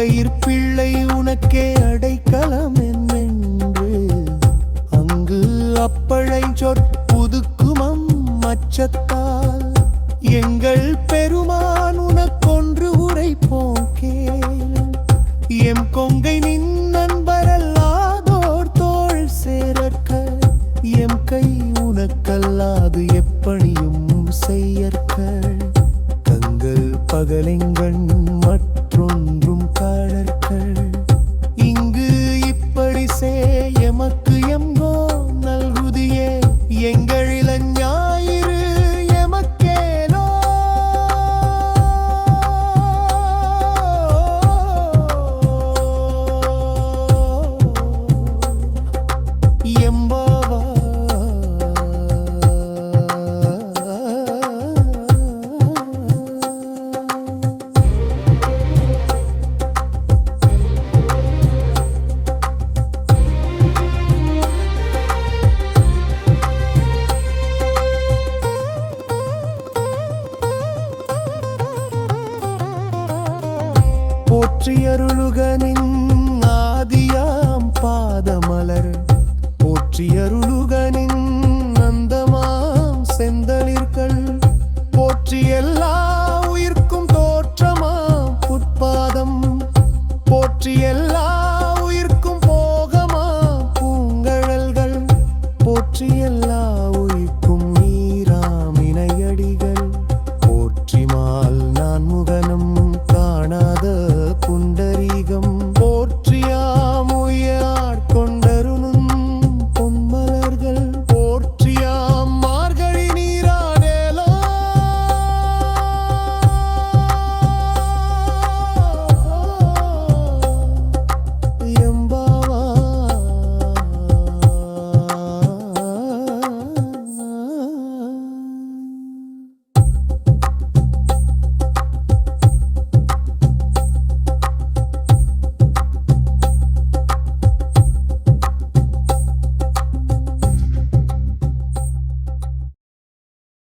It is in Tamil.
மங்கையிற் பிள்ளை உனக்கே அடைக்கலம் என்னென்று அங்கு அப்பழை சொற்புதுக்குமம் அச்சத்தால் எங்கள் பெருமான் உனக்கொன்று உரைப்போம் கேள். எம் கொங்கை நின் நண்பரல்லாதோர் தோள் சேரற்க எம் கை உனக்கல்லாது எப்பணியும் செய்யற்க தங்கள் பகலெங்கண் மற்றொன்றும் காணற்கள் இங்கு இப்படி எமக்கு எங்கோ நல்குதியே எங்களில ஞாயிறு எமக்கேலோ எம்பாவா போற்றி அருளுகனே